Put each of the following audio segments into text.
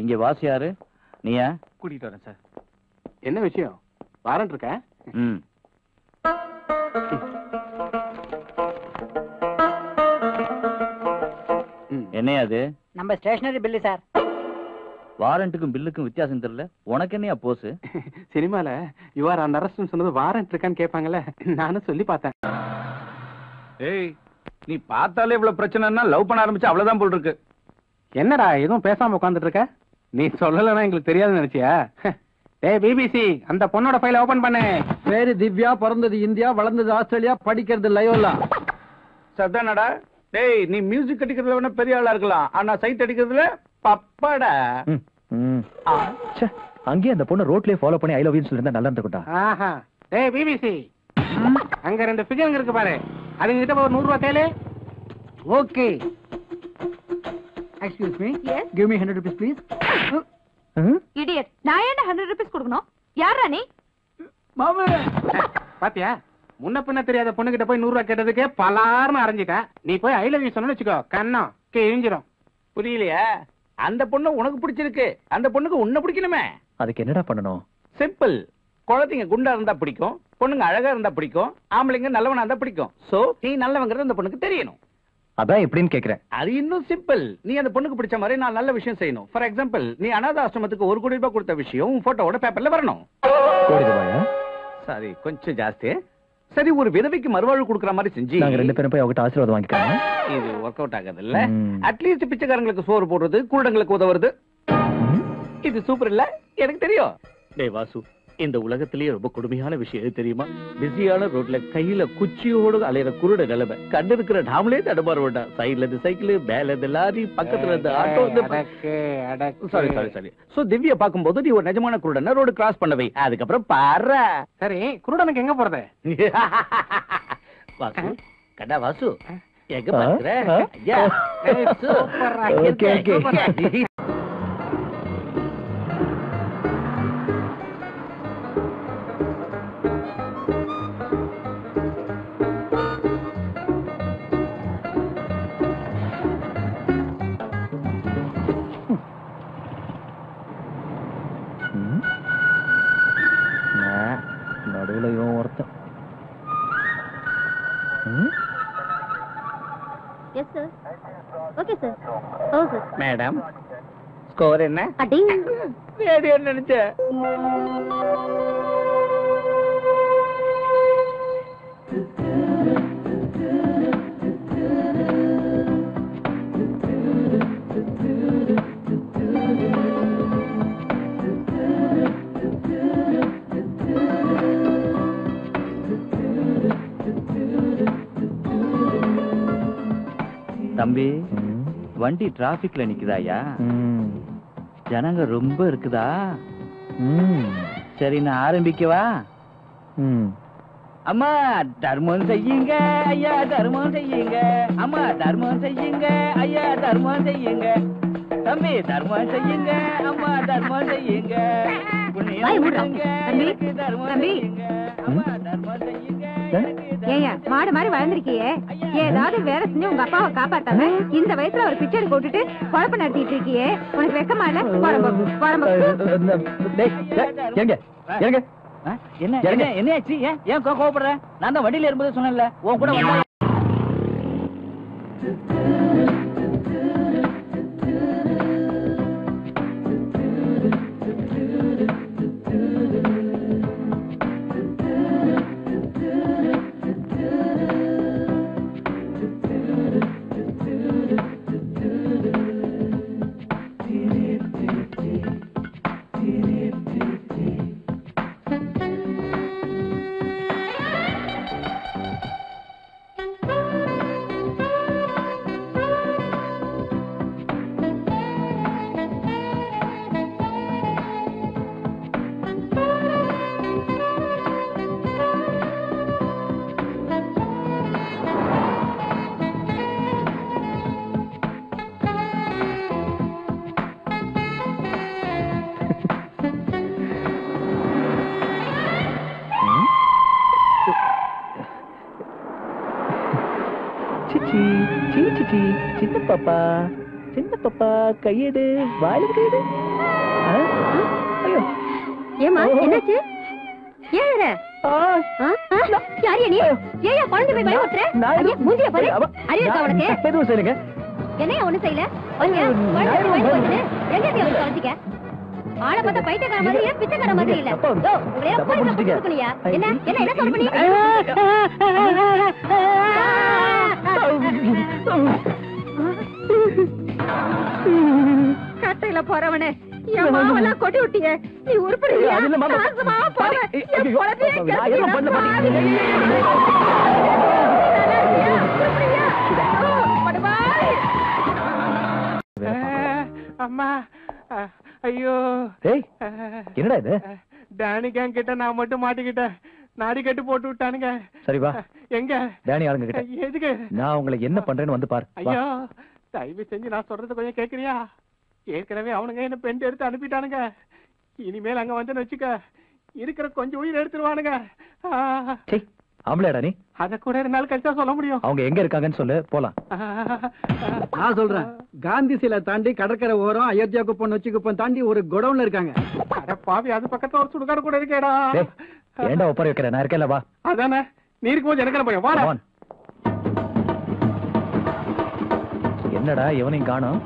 இங்க வாசி யாரு? நீயா? கூட்டிட்டு வரேன் சார். என்ன விஷயம்? வாரண்ட் இருக்க? என்னையா அது? நம்ம ஸ்டேஷனரி பில்லு சார். வாரண்ட்டுக்கும் பில்லுக்கும் வித்தியாசம் தெரியல. உனக்கு என்னையா போஸ்? சினிமால யுவர் அந்த அரசு சொன்னது வாரண்ட் இருக்கான்னு கேட்பாங்கல்ல, நானும் சொல்லி பார்த்தேன். ஏய், நீ பார்த்தாலே இவ்வளவு பிரச்சனைன்னா லவ் பண்ண ஆரம்பிச்சு அவ்வளவுதான் போல் இருக்கு. என்னடா எதுவும் பேசாம உட்காந்துட்டு இருக்க? நீ சொல்லலன்னா எங்களுக்கு தெரியாதுன்னு நினைச்சியா? டேய் பிபிசி, அந்த பொண்ணோட ஃபைலை ஓபன் பண்ணு. பேரு திவ்யா, பிறந்தது இந்தியா, வளர்ந்தது ஆஸ்திரேலியா, படிக்கிறது லயோலா. சத்தானடா. டேய், நீ மியூசிக் அடிக்கிறதுல வேணா பெரிய ஆளா இருக்கலாம், ஆனா சைட் அடிக்கிறதுல பப்பாடா. அங்கேயே அந்த பொண்ணு ரோட்லயே ஃபாலோ பண்ணி ஐ லவ் யூ சொல்லிருந்தா நல்லா இருந்துக்கும்டா. ஆஹா. டேய் பிபிசி, அங்க 2 ஃபிகர் இருக்கு பாரு, அதுங்க கிட்ட ஒரு 100 ரூபாய் கேளு. Okay. Excuse me. Yes. Give me 100 rupees, please. Idiot. நான் என்ன 100 rupees கொடுக்கணும்? யாரா நீ? மாமா. பாத்தியா? முன்ன பின்ன தெரியாத பொண்ணு கிட்ட போய் 100 ரூபாய் கேட்டதுக்கே பலார்னு அரைஞ்சிட்ட. நீ போய் ஐ லவ் யூ சொன்னு வெச்சுக்கோ, கண்ணம் கிழிஞ்சிரும். புரியலையா? அந்த பொண்ணு உனக்கு பிடிச்சிருக்கு, அந்த பொண்ணுக்கு உன்னை பிடிக்கணுமே. அதுக்கு என்னடா பண்ணணும்? சிம்பிள். குழந்தைங்க குண்டா இருந்தா பிடிக்கும், பொண்ணுங்க அழகா இருந்தா பிடிக்கும், ஆம்பளைங்க நல்லவனா இருந்தா பிடிக்கும். சோ நீ நல்லவங்கிறது அந்த பொண்ணுக்கு தெரியணும். அதான் எப்படின்னு கேக்குறேன். அது இன்னும் சிம்பிள். நீ அந்த பொண்ணுக்கு பிடிச்ச மாதிரி நான் நல்ல விஷயம் செய்யணும். ஃபார் எக்ஸாம்பிள், நீ அனாதை ஆசிரமத்துக்கு 1 கோடி ரூபாய் கொடுத்த விஷயம் உன் போட்டோவோட பேப்பர்ல வரணும். கோடி ரூபாயா? சாரி, கொஞ்சம் ஜாஸ்தி. சரி, ஒரு விதவைக்கு மறுவாழ்வு கொடுக்கற மாதிரி செஞ்சு நாங்க 2 பேரும் போய் அவகிட்ட ஆசீர்வாதம் வாங்கிக்கலாம். இது ஒர்க் அவுட் ஆகாது இல்ல? அட்லீஸ்ட் பிச்சைக்காரங்களுக்கு சோறு போடுறது, குருடங்களுக்கு உதவுறது, இது சூப்பர் இல்ல? எனக்கு தெரியும். டேய் வாசு, இந்த உலகத்திலேயே ரொம்ப கொடுமையான விஷயம் எது தெரியுமா? பிஸியான ரோட்ல கையில குச்சியோடு அலையிற குருட நிலைமை. கண்டு இருக்கிற நாமளே தடுமாற வேண்டாம். சைட்ல இருந்து சைக்கிள், மேல இருந்து லாரி, பக்கத்துல இருந்து auto. Sorry sorry sorry. So Divya பாக்கும்போது நீ ஒரு நிஜமான குருடனை ரோடு கிராஸ் பண்ணவை. அதுக்கப்புறம் பாரு. சரி, குருடனுக்கு எங்க போறது? வாசு, கடா வாசு, எங்க பாக்குற? Okay okay. நடுவுலையும் ஒருத்தன். Yes sir. Okay sir. Oh sir. Madam, score என்ன? அடிங். ரேடியோ நினைச்ச. தம்பி, வண்டி டிராபிக்ல நிக்குதாயா? ஜனங்க ரொம்ப இருக்குதா? சரி, நான் ஆரம்பிக்கவா? அம்மா தர்மம் செய்யுங்க ஐயா, தர்மம் செய்யுங்க. அம்மா தர்மம் செய்யுங்க ஐயா, தர்மம் செய்யுங்க. தம்பி தர்மம் செய்யுங்க, அம்மா தர்மம் செய்யுங்க. ஏயா மாடு மாதிரி வளர்ந்துருக்கியே, ஏதாவது வேலை செஞ்சு உங்க அப்பாவை காப்பாத்தாம இந்த வயசுல ஒரு பிக்சர் போட்டுட்டு குழப்பம் நடத்திட்டு இருக்கியே, உனக்கு வெக்கமா இல்ல? என்ன ஆச்சு? ஏன் கோவப்படுற? நான் தான் வண்டியில இருக்கும்போது சொன்னேன்ல, உன் கூட வந்தா. சின்ன பாப்பா கையெடு, வாயில கையெடு. ஏமா என்னாச்சு? ஏற யாரியா நீ? ஏயா குழந்தை போய் பயமுறுத்துற? மூஞ்சிய பாரு. அறிவிக்கா உனக்கு? எதுவும் செய்யுங்க. என்னையா ஒண்ணு செய்யல? எங்க தொலைச்சிக்க? ஆளை பார்த்தா பைத்தியக்கார மாதிரி பிச்சைக்கார மாதிரி இல்ல. என்ன என்ன என்ன சொல்ல பண்ணி? கட்டையில போறவனே என் மாவெல்லாம் கொட்டி விட்டியே, நீ உருப்படியா? அம்மா ஐயோ என்னடா இது? டேனி கேங் கிட்ட நான் மட்டும் மாட்டிக்கிட்டேன். நாடி கட்டு போட்டு விட்டானுங்க. சரி வா. எங்க டேனி ஆளுங்க கிட்ட. எதுக்கு? நான் உங்களை என்ன பண்றேன்னு வந்து பாரு. ஐயோ தயவு செஞ்சு நான் சொல்றது கொஞ்சம் கேக்குறியா? ஏற்கனவே அவனுங்க என்ன பெண் எடுத்து அனுப்பிட்டானுங்க. இனிமேல் அங்க வந்து வச்சுக்க இருக்கிற கொஞ்சம் உயிர் எடுத்துருவானுங்க. ஆம்பளையாடா நீ? அத கூட 2 நாள் கழிச்சா சொல்ல முடியும். அவங்க எங்க இருக்காங்கன்னு சொல்லு, போலாம். நான் சொல்றேன், காந்தி சிலை தாண்டி கடற்கரை ஓரம் அயோத்தியா குப்பம் நொச்சி குப்பம் தாண்டி ஒரு குடவுன்ல இருக்காங்க. அட பாவி, அது பக்கத்துல ஒரு சுடுகாடு கூட இருக்கேடா. ஏண்டா ஒப்பற வைக்கிற? நான் இருக்கேன்ல, வா. அதானே, நீ இருக்கும்போது எனக்கு போய் வாடா. என்னடா இவனையும் காணோம்?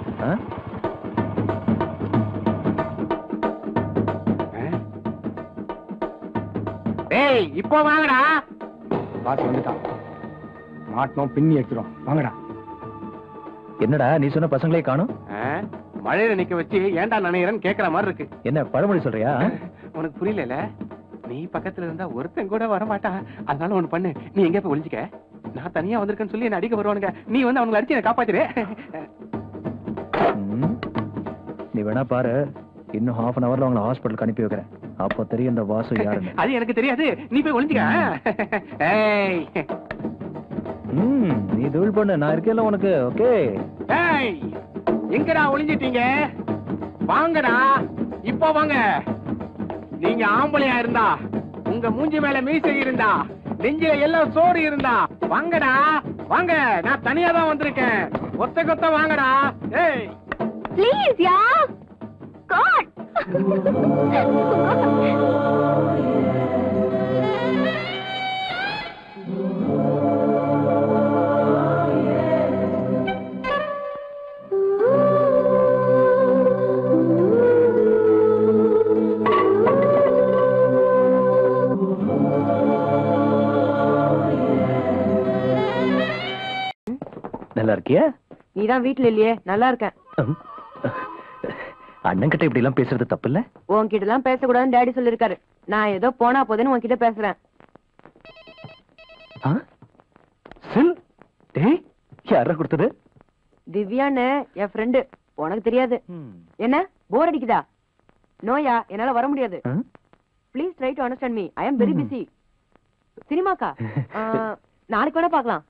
டேய் இப்போ வாங்கடா. பாத்து வந்துட்டான். மாட்டோம் பின்னி எடுத்துறோம். வாங்கடா. என்னடா நீ சொன்ன பசங்களே காணோம்? மழையில நிக்க வச்சு ஏன்டா நனையறன்னு கேக்குற மாதிரி இருக்கு. என்ன பழமொழி சொல்றியா? உனக்கு புரியல? நீ பக்கத்துல இருந்தா ஒருத்தன் கூட வர மாட்டான். அதனால ஒண்ணு பண்ணு, நீ எங்க போய் ஒளிஞ்சுக்க. நான் தனியா வந்திருக்கேன்னு சொல்லி என்ன அடிக்க வருவானுங்க. நீ வந்து அவங்களை அடிச்சு என்ன காப்பாத்திரு. நீ வேணா பாரு, இன்னும் 1/2 an hourல அவங்களை ஹாஸ்பிட்டலுக்கு அனுப்பி வைக்கிறேன். அப்போ தெரியும் இந்த வாசு யாருன்னு. அது எனக்கு தெரியாது, நீ போய் ஒளிஞ்சுக்க. நீ தூள் பண்ணு, நான் இருக்கேன்ல உனக்கு. ஓகே. எங்கடா ஒளிஞ்சிட்டீங்க? வாங்கடா, இப்போ வாங்க. நீங்க ஆம்பளையா இருந்தா, உங்க மூஞ்சி மேல மீசை இருந்தா, நெஞ்சில எல்லாம் சோறு இருந்தா வாங்கடா வாங்க. நான் தனியா தான் வந்திருக்கேன். ஒத்த கொத்த வாங்கடா. ஏய் ப்ளீஸ் யா காட். நல்லா இருக்கியா? நீதான் வீட்டுல இல்லையே. நல்லா இருக்கேன். அண்ணன் கிட்ட இப்படி எல்லாம் பேசுறது தப்பு இல்ல? உன்கிட்ட எல்லாம் பேசக்கூடாதுன்னு டாடி சொல்லிருக்காரு. நான் ஏதோ போனா போதுன்னு உன்கிட்ட பேசுறேன். யாரா கொடுத்தது? திவ்யான்னு என் ஃப்ரெண்டு. உனக்கு தெரியாது. என்ன போர் அடிக்குதா? நோயா, என்னால வர முடியாது. Please try to understand me. I am very busy. சினிமாக்கா நாளைக்கு வேணா பாக்கலாம்.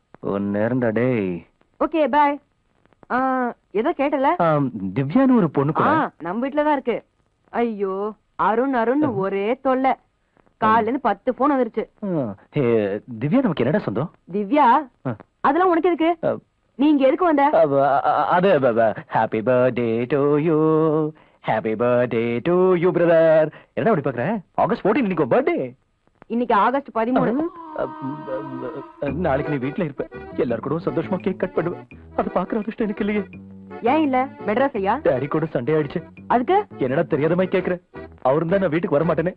நேரம்டா டேய். Okay bye. ஏதோ கேட்டல? திவ்யான்னு ஒரு பொண்ணு கூட நம்ம வீட்டுலதான் இருக்கு. ஐயோ அருண் அருண் ஒரே தொல்லை. காலையில இருந்து 10 போன் வந்துருச்சு. திவ்யா நமக்கு என்னடா சொந்தம்? திவ்யா அதெல்லாம் உனக்கு எதுக்கு? நீங்க எதுக்கு வந்த? அது happy birthday to you, happy birthday to you brother. என்ன அப்படி பாக்குற? ஆகஸ்ட் 14 இன்னைக்கு பர்த்டே. இன்னைக்கு ஆகஸ்ட் 13. நாளைக்கு நீ வீட்டுல இருப்ப. எல்லாரும் கூட சந்தோஷமா கேக் கட் பண்ணுவேன். அது பாக்குற அதிர்ஷ்டம் எனக்கு இல்லையே. ஏன் இல்ல? மெட்ராஸ் ஐயா டாடி கூட சண்டே ஆயிடுச்சு. அதுக்கு என்னடா தெரியாத மாதிரி கேக்குற? அவரு தான் நான் வீட்டுக்கு வர மாட்டேனே.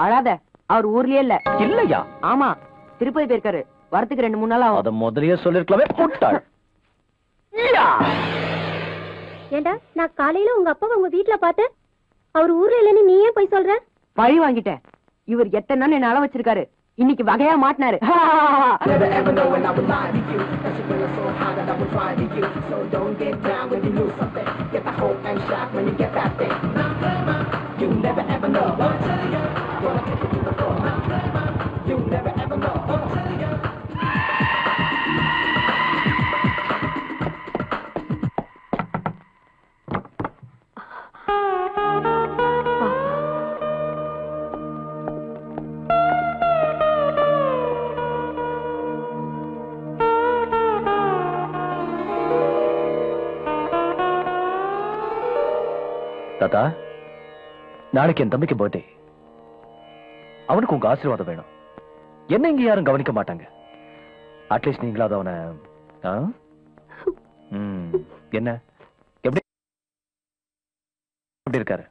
அழாத, அவர் ஊர்லயே இல்ல. இல்லையா? ஆமா, திருப்பதி போயிருக்காரு. வரத்துக்கு 2-3 நாள் ஆகும். அத முதல்லயே சொல்லிருக்கலாமே. போட்டாள். ஏண்டா, நான் காலையில உங்க அப்பாவை உங்க வீட்டுல பார்த்தேன். அவர் ஊர்ல இல்லன்னு நீ ஏன் போய் சொல்ற? பழி வாங்கிட்டேன். இவர் எத்தனை நாள் என்ன அள வச்சிருக்காரு. இன்னைக்கு வகையா மாட்டினாரு. தாத்தா, நாளைக்கு என் தம்பிக்கு பர்த்டே. அவனுக்கு உங்க ஆசீர்வாதம் வேணும். என்ன இங்க யாரும் கவனிக்க மாட்டாங்க. அட்லீஸ்ட் நீங்களாவது அவனை என்ன எப்படி எப்படி இருக்காரு?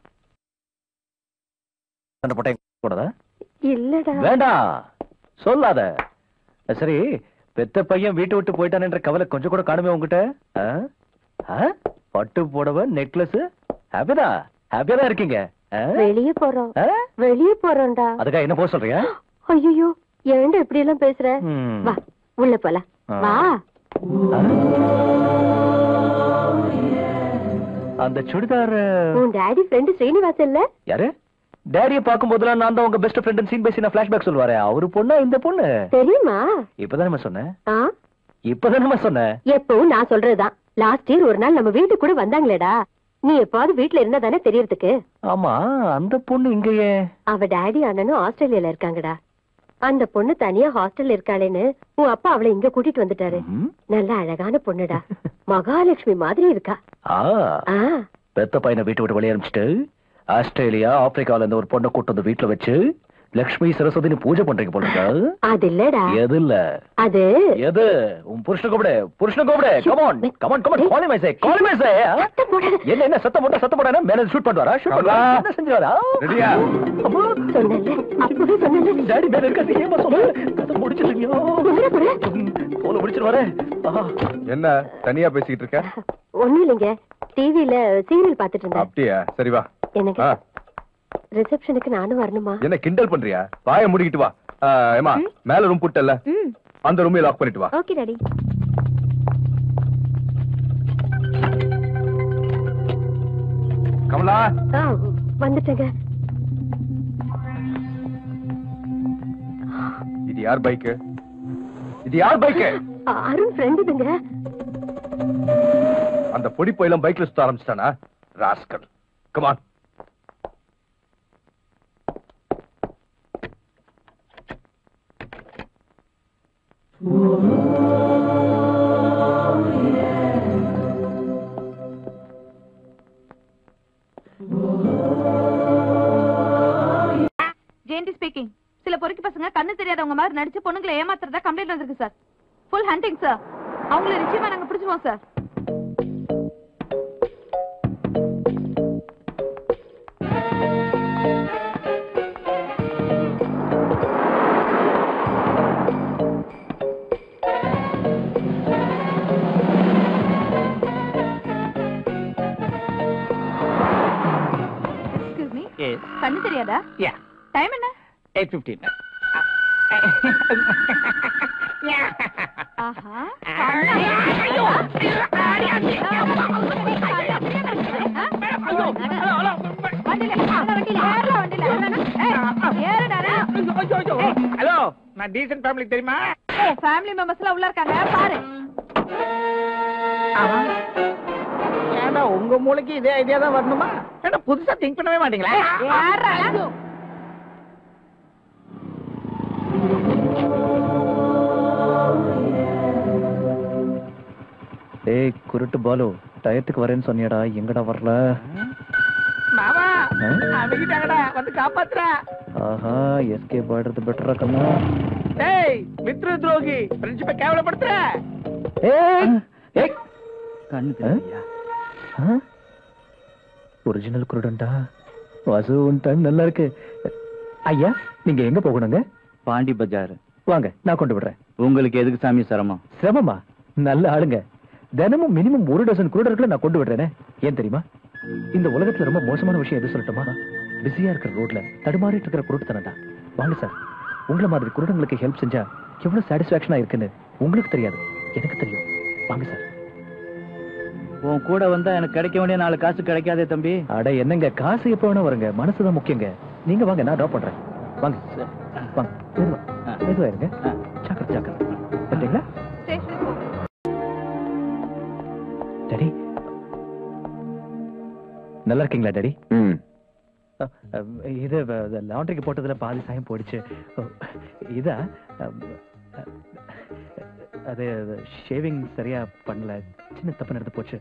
சண்டை போட்ட கூடாதா? இல்லடா. வேண்டாம் சொல்லாத. சரி, பெத்த பையன் வீட்டை விட்டு போயிட்டான்ற கவலை கொஞ்சம் கூட காணுமே உங்ககிட்ட? பட்டு போடவ நெக்லஸ் ஹாப்பியா தான் இருக்கீங்க. வெளியே போறோம், வெளியே போறோம்டா. அதுக்காக என்ன போக சொல்றியா? ஐயோ, ஏன்டா இப்படி எல்லாம் பேசுற? வா உள்ள போலாம், வா. அந்த சுடிதார் உன் டாடி ஃப்ரெண்ட் ஸ்ரீனிவாஸ் இல்ல? யாரு? டாடியை பார்க்கும் போதெல்லாம் நான் தான் உங்க பெஸ்ட் ஃப்ரெண்ட் சீன் பை சீனா ஃபிளாஷ்பேக் சொல்லுவாரே, அவரு பொண்ணா இந்த பொண்ணு? தெரியுமா? இப்பதானே சொன்னேன். இப்பதானே சொன்னேன். எப்பவும் நான் சொல்றதுதான். லாஸ்ட் இயர் ஒரு நாள் நம்ம வீட்டுக்கு கூட வந்தாங்களேடா. நீ எப்பாவது வீட்டுல இருந்தா தானே தெரியறதுக்கு. ஆமா, அந்த பொண்ணு இங்கயே? அவ டாடி அண்ணனும் ஆஸ்திரேலியால இருக்காங்கடா. அந்த பொண்ணு தனியா ஹாஸ்டல்ல இருக்காளேன்னு உன் அப்பா அவளை இங்க கூட்டிட்டு வந்துட்டாரு. நல்ல அழகான பொண்ணுடா, மகாலட்சுமி மாதிரி இருக்கா. பெத்த பையனை வீட்டு விட்டு வெளியே அனுப்பிச்சிட்டு ஆஸ்திரேலியா ஆப்பிரிக்கால இருந்து ஒரு பொண்ணை கூட்டு வந்து வீட்டுல வச்சு லட்சுமி சரஸ்வதி பூஜை பண்றீங்க போல. அது இல்லடா. எது இல்ல? அது எது? உன் புருஷனை கூப்பிடு, புருஷனை கூப்பிடு. Come on come on come on, call me say, call me சே. என்ன சத்தம் போட்டா மேல ஷூட் பண்ணுவாரா? ஷூட் பண்ணுவா? என்ன செஞ்சுவாரா? ரெடியா? சொன்னல அப்பவே சொன்னல. டாடி மேல இருக்க ஏமா சொல்ல? கதை முடிச்சிட்டீங்க. போல முடிச்சிட்டு வரேன். என்ன தனியா பேசிட்டு இருக்க? ஒண்ணும் இல்லைங்க, டிவில சீரியல் பாத்துட்டு இருந்தேன். அப்படியா? சரி வா. எனக்கு ரிசப்ஷனுக்கு நானும் வரணுமா? என்ன கிண்டல் பண்றியா? வாயை மூடிக்கிட்டு வா. ஏமா மேல ரூம் புட்டல்ல, அந்த ரூமை லாக் பண்ணிட்டு வா. Okay daddy. கமலா வந்துட்டேங்க. இது யார் பைக்? இது யார் பைக்? அருண் ஃப்ரெண்டுங்க. அந்த பொடி போயெல்லாம் பைக்ல சுத்த ஆரம்பிச்சிட்டானா? Rascal. Come on. Jayanthi speaking. சில பொறுக்கி பசங்க கண்ணு தெரியாதவங்க மாதிரி நடிச்சு பொண்ணுங்களை ஏமாத்துறதா கம்ப்ளைண்ட் வந்திருக்கு சார். Full hunting sir. அவங்களை நிச்சயமா நாங்க பிடிச்சிருவோம் சார். கண்ணு தெரியாதா? டைம் என்ன? 8:15. ஆஹா. ஹலோ, நான் டீசன்ட் ஃபேமிலி தெரியுமா? ஃபேமிலி மெம்பர்ஸ் எல்லாம் உள்ள இருக்காங்க, பாரு. ஏண்டா உங்க மூளைக்கு இதே ஐடியா தான் வரணுமா? ஏண்டா புதுசா திங்க் பண்ணவே மாட்டீங்களா? ஏய் குருட்டு பாலு, டயத்துக்கு வரேன்னு சொன்னியடா, எங்கடா வரல? மாமா அவங்கிட்டாங்கடா, வந்து காப்பாத்துறா. ஆஹா, எஸ்கேப் ஆடுறது பெட்டரா கண்ணா. டேய் மித்ரு துரோகி, ஃப்ரெண்ட்ஷிப்பை கேவலப்படுத்துற. ஏய் ஏய் கண்ணு தெரியா? ஒரிஜினல் குருடன்டா. வாசு, உன் டைம் நல்லா இருக்கு. ஐயா, நீங்க எங்க போகணுங்க? பாண்டி பஜார். வாங்க, நான் கொண்டு விடுறேன். உங்களுக்கு எதுக்கு சாமி சிரமம்? சிரமமா? நல்ல ஆளுங்க. தினமும் மினிமம் 1 டஜன் குருடர்களை நான் கொண்டு விடுறேனே. ஏன் தெரியுமா? இந்த உலகத்துல ரொம்ப மோசமான விஷயம் எது சொல்லட்டுமா? பிஸியா இருக்கிற ரோட்ல தடுமாறிட்டு இருக்கிற குருட்டுத்தனம் தான். வாங்க சார், உங்களை மாதிரி குருடங்களுக்கு ஹெல்ப் செஞ்சா எவ்வளவு சாட்டிஸ்பாக்சனா இருக்குன்னு உங்களுக்கு தெரியாது, எனக்கு தெரியும். வாங்க சார். உன் கூட வந்தா எனக்கு கிடைக்க வேண்டிய 4 காசு கிடைக்காதே தம்பி. அட என்னங்க, காசு எப்ப வேணா வருங்க, மனசுதான் முக்கியங்க. நீங்க வாங்க, நான் ட்ராப் பண்றேன். வாங்க வாங்க, மெதுவா இருங்க. சாக்கர் சாக்கர் சரிங்களா? டாடி நல்லா இருக்கீங்களா டாடி? இது லாண்ட்ரிக்கு போட்டதுல பாதி சாயம் போயிடுச்சு. இதா அது ஷேவிங் சரியா பண்ணல, சின்ன தப்பு நடந்து போச்சு.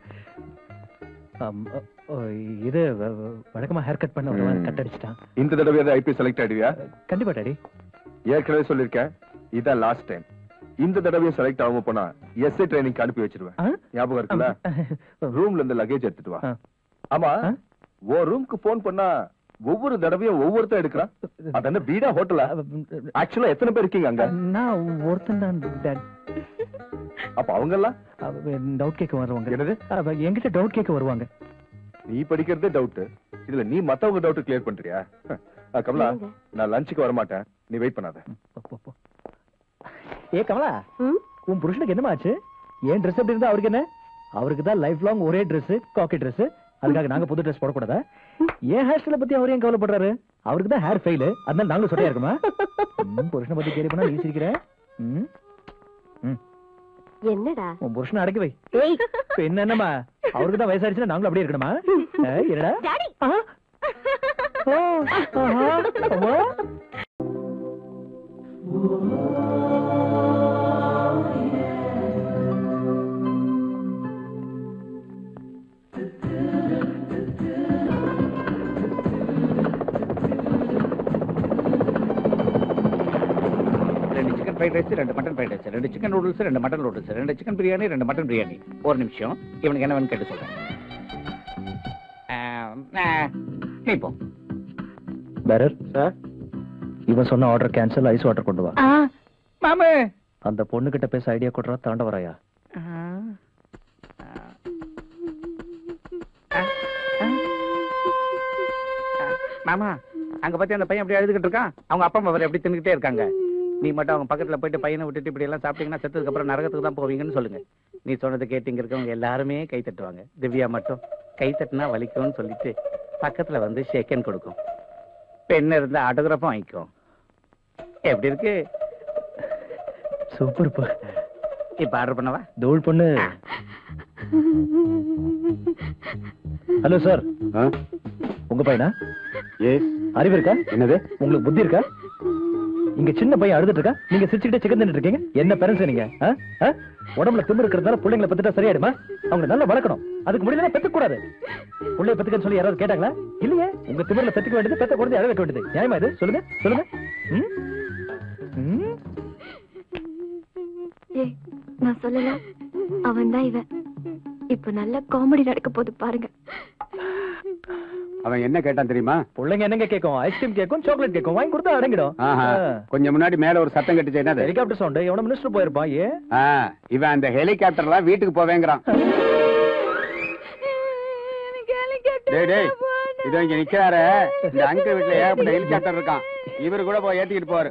இது வழக்கமா ஹேர் கட் பண்ண கட் அடிச்சிட்டான். இந்த தடவை ஐபிஎஸ் செலக்ட் ஆயிடுவியா? கண்டிப்பா டாடி. ஏற்கனவே சொல்லிருக்கேன், இதான் லாஸ்ட் டைம். இந்த தடவையும் செலக்ட் ஆகாம போனா எஸ்ஐ ட்ரைனிங் அனுப்பி வச்சிருவேன். ஞாபகம் இருக்குல்ல? ரூம்ல இருந்து லக்கேஜ் எடுத்துட்டு வா. ஆமா, ஓ ரூம்க்கு போன் பண்ணா ஒவ்வொரு தடவையும் ஒவ்வொருத்தர் எடுக்கிறான். அது என்ன வீடா ஹோட்டலா? ஆக்சுவலா எத்தனை பேர் இருக்கீங்க அங்க? நான் ஒருத்தன் தான். அப்ப அவங்க எல்லாம் டவுட் கேட்க வருவாங்க. என்னது? என்கிட்ட டவுட் கேட்க வருவாங்க. நீ படிக்கிறதே டவுட், இதுல நீ மத்தவங்க டவுட் கிளியர் பண்றியா? கமலா, நான் லஞ்சுக்கு வர மாட்டேன், நீ வெயிட் பண்ணாத. ஏ கமலா, உன் புருஷனுக்கு என்னமா ஆச்சு? ஏன் ட்ரெஸ் எப்படி இருந்தா அவருக்கு என்ன? அவருக்கு தான் லைஃப் லாங் ஒரே ட்ரெஸ், காக்கி ட்ரெஸ். அதுக்காக நாங்க புது ட்ரெஸ் போடக்கூடாதா? ஏன் ஹேர் ஸ்டைல பத்தி அவர் ஏன் கவலைப்படுறாரு? அவருக்கு தான் ஹேர் ஃபெயில், அதனால நாங்களும் சொட்டையா இருக்குமா? புருஷனை பத்தி கேள்வி பண்ணா நீ சிரிக்கிற. என்னடா உன் புருஷனை அடக்கி வை. என்னமா அவருக்கு தான் வயசாயிருச்சுன்னா நாங்களும் அப்படியே இருக்கணுமா? என்னடா fried rice, 2 mutton fried rice, 2 chicken noodles, 2 mutton noodles, 2 chicken biryani, 2 mutton biryani. ஒரு நிமிஷம், இவனுக்கு என்ன வேணும் கேட்டு சொல்றேன். நீ போ. பேரர் சார், இவன் சொன்ன ஆர்டர் கேன்சல், ஐஸ் வாட்டர் கொண்டு வா. மாமே, அந்த பொண்ணு கிட்ட பேச ஐடியா கொடுறா. தாண்ட வராயா? மாமா, அங்க பத்தி அந்த பையன் அப்படி அழுதுகிட்டு இருக்கான். அவங்க அப்பா அம்மா எப்படி தின்னுகிட்டே இருக்காங்க. நீ மட்டும் அவங்க பக்கத்துல போயிட்டு பையனை விட்டுட்டு இப்படி எல்லாம் சாப்பிட்டீங்கன்னா செத்ததுக்கு அப்புறம் நரகத்துக்கு தான் போவீங்கன்னு சொல்லுங்க. நீ சொன்னது கேட்டீங்க இருக்கவங்க எல்லாருமே கை தட்டுவாங்க. திவ்யா மட்டும் கை தட்டுனா வலிக்கும்னு சொல்லிட்டு பக்கத்துல வந்து ஷேக்கன் கொடுக்கும். பெண் இருந்தா ஆட்டோகிராஃபும் வாங்கிக்கும். எப்படி இருக்கு? சூப்பர். இப்ப ஆர்டர் பண்ணவா? தூள் பொண்ணு. ஹலோ சார், உங்க பையனா? அறிவு இருக்கா? என்னது? உங்களுக்கு புத்தி இருக்கா? இங்க சின்ன பையன் அழுதுட்டு இருக்கா, நீங்க சிரிச்சுக்கிட்டே சிக்கன் தின்னுட்டு இருக்கீங்க. என்ன பேரண்ட்ஸ் நீங்க? உடம்புல திமிரு இருக்கிறதால பிள்ளைங்களை பத்திட்டா சரியாயிடுமா? அவங்க நல்லா வளர்க்கணும். அதுக்கு முடியல பெத்துக்க கூடாது. பிள்ளைய பெத்துக்கன்னு சொல்லி யாராவது கேட்டாங்களா? இல்லையே. உங்க திமிர்ல பெத்துக்க வேண்டியது, பெத்த குழந்தை அழ வைக்க வேண்டியது. நியாயமா இது? சொல்லுங்க சொல்லுங்க. நான் சொல்லல, அவன் தான் இவன். இப்ப நல்ல காமெடி நடக்க போது பாருங்க. அவன் என்ன கேட்டான் தெரியுமா? பிள்ளைங்க என்னங்க கேட்கும்? ஐஸ்கிரீம் கேட்கும், சாக்லேட் கேட்கும். வாங்கி கொடுத்தா அடங்கிடும். கொஞ்சம் முன்னாடி மேல ஒரு சத்தம் கட்டுச்சு. என்ன? Helicopter sound. எவன மினிஸ்டர் போயிருப்பான். இவன் அந்த ஹெலிகாப்டர்லாம் வீட்டுக்கு போவேங்கிறான். இதோ இங்க நிக்கிறாரு இந்த அங்கிள் வீட்டுல ஏகப்பட்ட ஹெலிகாப்டர் இருக்கான். இவரு கூட போய் ஏத்திக்கிட்டு போவாரு.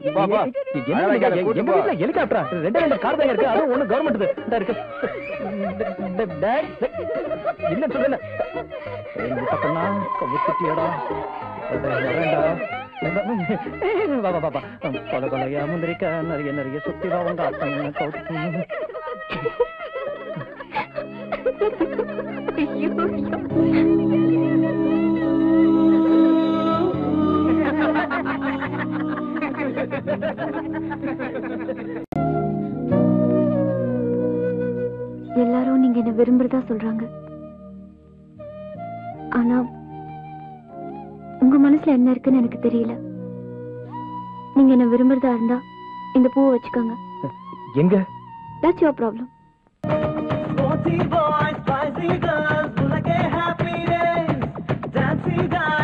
ஹெலிகாப்டரா? 2 கார் தான் இருக்கு. அதுவும் ஒண்ணு கவர்மெண்ட் இருக்கு. என்ன சொல்ல கொல கொலையா முந்திரிக்க நிறைய நிறைய சுத்தி வாங்க. எல்லாரும் நீங்க என்ன விரும்புறதா சொல்றாங்க. ஆனா உங்க மனசுல என்ன இருக்குன்னு எனக்கு தெரியல. நீங்க என்ன விரும்புறதா இருந்தா இந்த பூவை வச்சுக்கோங்க. எங்க? That's your problem. Sporty boys, spicy girls, like a happy days, dancing guys.